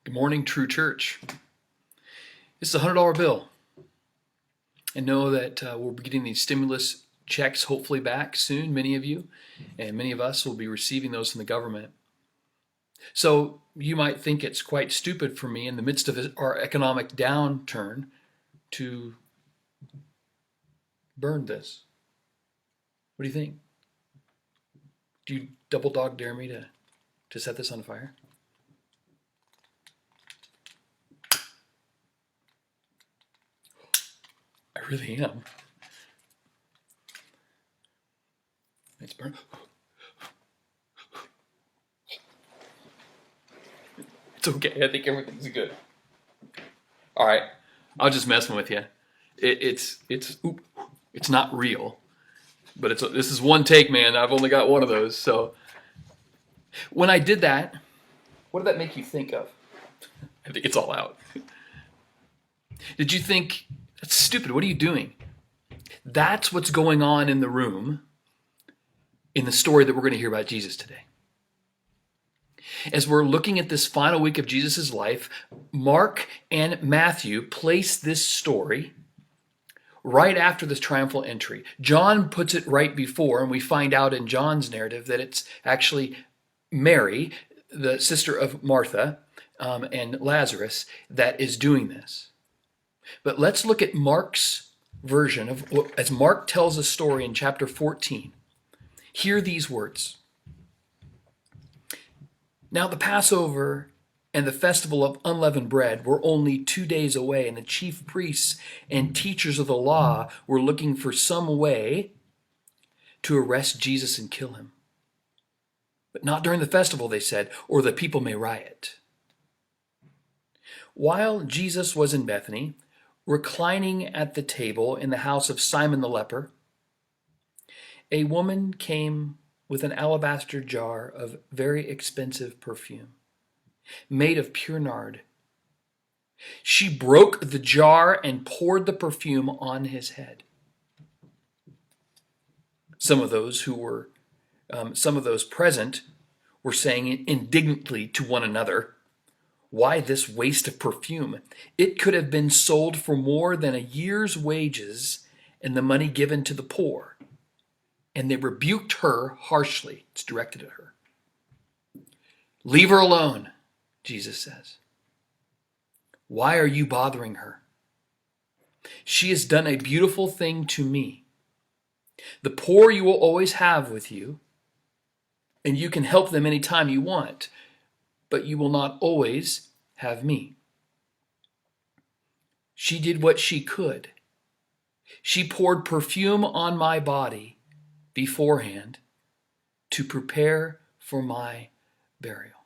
Good morning, True Church. This is a $100 bill. And know that we'll be getting these stimulus checks hopefully back soon, many of you, and many of us will be receiving those from the government. So you might think it's quite stupid for me in the midst of our economic downturn to burn this. What do you think? Do you double dog dare me to set this on fire? I really am. It's burned. It's okay. I think everything's good. All right. I was just messing with you. It's not real, but this is one take, man. I've only got one of those. So when I did that, what did that make you think of? I think it's all out. Did you think that's stupid? What are you doing? That's what's going on in the room in the story that we're going to hear about Jesus today. As we're looking at this final week of Jesus' life, Mark and Matthew place this story right after this triumphal entry. John puts it right before, and we find out in John's narrative that it's actually Mary, the sister of Martha and Lazarus, that is doing this. But let's look at Mark's version of, as Mark tells a story in chapter 14. Hear these words. Now the Passover and the festival of unleavened bread were only 2 days away, and the chief priests and teachers of the law were looking for some way to arrest Jesus and kill him. But not during the festival, they said, or the people may riot. While Jesus was in Bethany, reclining at the table in the house of Simon the leper, a woman came with an alabaster jar of very expensive perfume, made of pure nard. She broke the jar and poured the perfume on his head. Some of those present were saying indignantly to one another, "Why this waste of perfume? It could have been sold for more than a year's wages and the money given to the poor." And they rebuked her harshly. It's directed at her. "Leave her alone," Jesus says. "Why are you bothering her? She has done a beautiful thing to me. The poor you will always have with you, and you can help them anytime you want, but you will not always have me. She did what she could. She poured perfume on my body beforehand to prepare for my burial.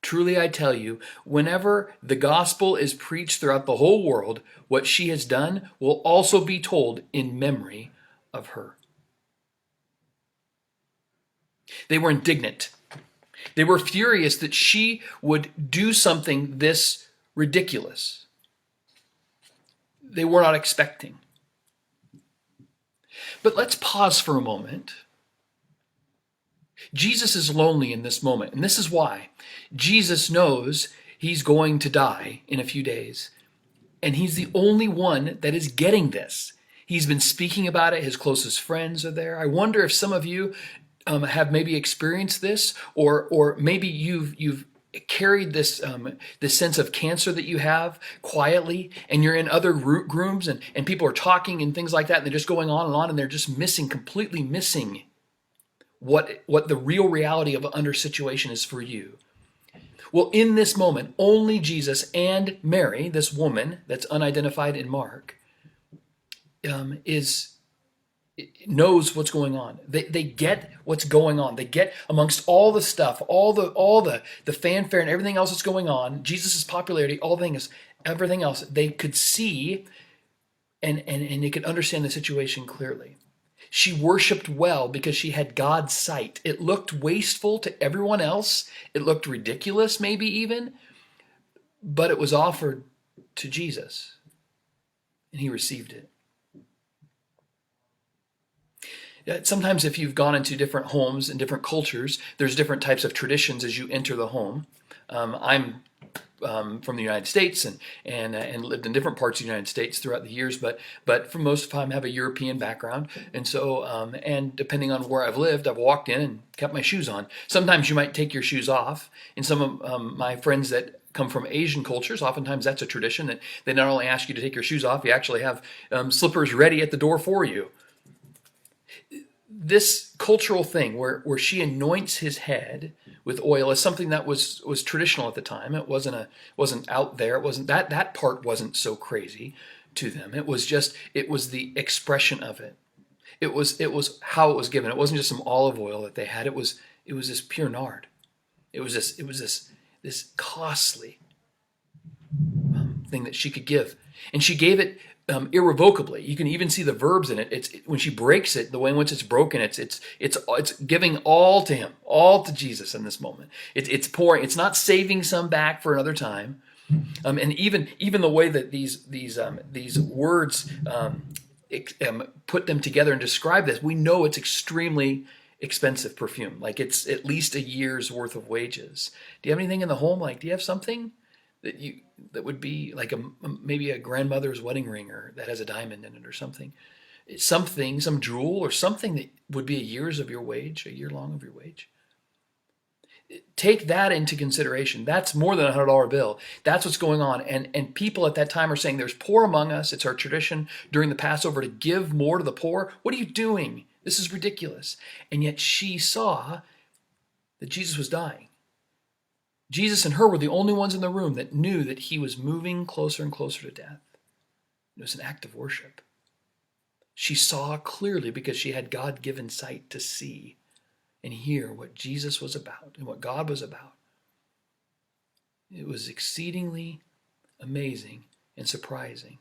Truly I tell you, whenever the gospel is preached throughout the whole world, what she has done will also be told in memory of her." They were indignant. They were furious that she would do something this ridiculous. They were not expecting. But let's pause for a moment. Jesus is lonely in this moment, and this is why. Jesus knows he's going to die in a few days, and he's the only one that is getting this. He's been speaking about it. His closest friends are there. I wonder if some of you have maybe experienced this, or maybe you've carried this this sense of cancer that you have quietly, and you're in other rooms and people are talking and things like that, and they're just going on, and they're just completely missing what the real reality of an under situation is for you. Well, in this moment, only Jesus and Mary, this woman that's unidentified in Mark, knows what's going on. They get what's going on. They get amongst all the stuff, all the fanfare and everything else that's going on, Jesus' popularity, everything else. They could see and they could understand the situation clearly. She worshiped well because she had God's sight. It looked wasteful to everyone else. It looked ridiculous, maybe even, but it was offered to Jesus, and he received it. Sometimes if you've gone into different homes and different cultures, there's different types of traditions as you enter the home. I'm from the United States and lived in different parts of the United States throughout the years, but for most of the time have a European background, and so and depending on where I've lived, I've walked in and kept my shoes on. Sometimes you might take your shoes off. And some of my friends that come from Asian cultures, oftentimes that's a tradition that they not only ask you to take your shoes off, you actually have slippers ready at the door for you. This cultural thing where she anoints his head with oil is something that was traditional at the time. It wasn't out there. It wasn't that part wasn't so crazy to them. It was the expression of it. It was how it was given. It wasn't just some olive oil that they had. It was this pure nard. It was this costly thing that she could give, and she gave it irrevocably. You can even see the verbs in it. When she breaks it, the way in which it's broken, it's giving all to him, all to Jesus in this moment. It's pouring. It's not saving some back for another time. And even the way that these words put them together and describe this, we know it's extremely expensive perfume. Like it's at least a year's worth of wages. Do you have anything in the home? Like, do you have something that would be like maybe a grandmother's wedding ring or that has a diamond in it or something? Some jewel or something that would be a year long of your wage. Take that into consideration. That's more than $100 bill. That's what's going on. And people at that time are saying, there's poor among us. It's our tradition during the Passover to give more to the poor. What are you doing? This is ridiculous. And yet she saw that Jesus was dying. Jesus and her were the only ones in the room that knew that he was moving closer and closer to death. It was an act of worship. She saw clearly because she had God-given sight to see and hear what Jesus was about and what God was about. It was exceedingly amazing and surprising.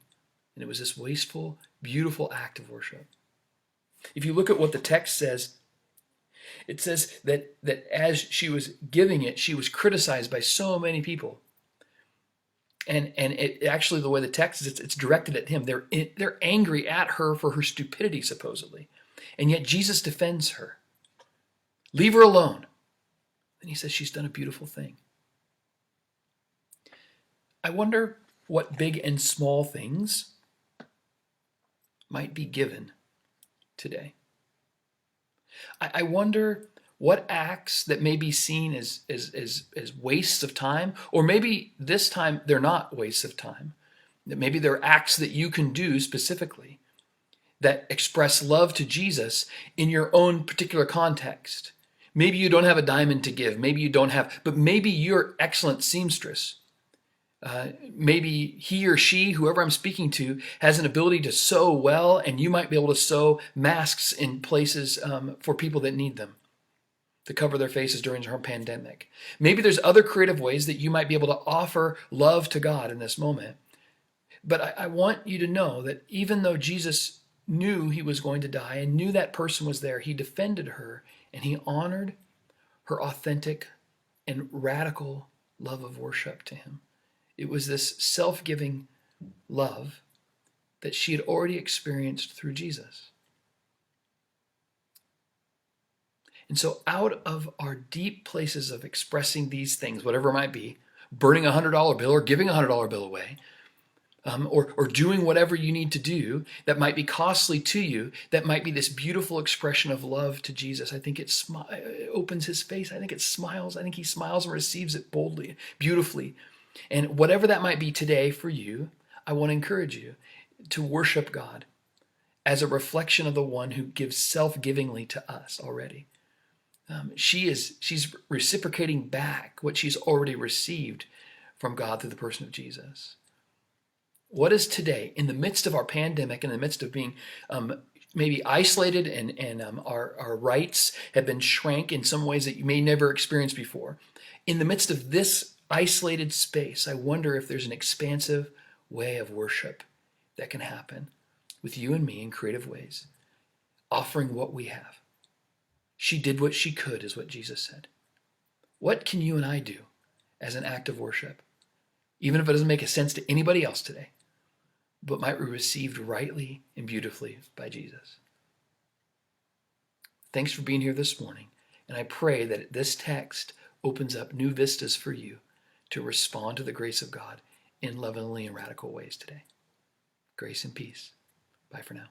And it was this wasteful, beautiful act of worship. If you look at what the text says, it says that as she was giving it, she was criticized by so many people. And it actually, the way the text is, it's directed at him. They're angry at her for her stupidity, supposedly. And yet Jesus defends her. Leave her alone. And he says she's done a beautiful thing. I wonder what big and small things might be given today. I wonder what acts that may be seen as wastes of time, or maybe this time they're not wastes of time, that maybe they're acts that you can do specifically that express love to Jesus in your own particular context. Maybe you don't have a diamond to give, maybe you don't have, but maybe you're excellent seamstress. Maybe he or she, whoever I'm speaking to, has an ability to sew well, and you might be able to sew masks in places for people that need them to cover their faces during our pandemic. Maybe there's other creative ways that you might be able to offer love to God in this moment. But I want you to know that even though Jesus knew he was going to die and knew that person was there, he defended her and he honored her authentic and radical love of worship to him. It was this self-giving love that she had already experienced through Jesus. And so out of our deep places of expressing these things, whatever it might be, burning a $100 bill or giving a $100 bill away, or doing whatever you need to do that might be costly to you, that might be this beautiful expression of love to Jesus. I think it opens his face. I think it smiles. I think he smiles and receives it boldly, beautifully. And whatever that might be today for you, I want to encourage you to worship God as a reflection of the one who gives self-givingly to us already. She's reciprocating back what she's already received from God through the person of Jesus. What is today, in the midst of our pandemic, in the midst of being maybe isolated and our rights have been shrank in some ways that you may never experience before, in the midst of this isolated space, I wonder if there's an expansive way of worship that can happen with you and me in creative ways, offering what we have. She did what she could, is what Jesus said. What can you and I do as an act of worship, even if it doesn't make a sense to anybody else today, but might be received rightly and beautifully by Jesus? Thanks for being here this morning, and I pray that this text opens up new vistas for you to respond to the grace of God in lovingly and radical ways today. Grace and peace. Bye for now.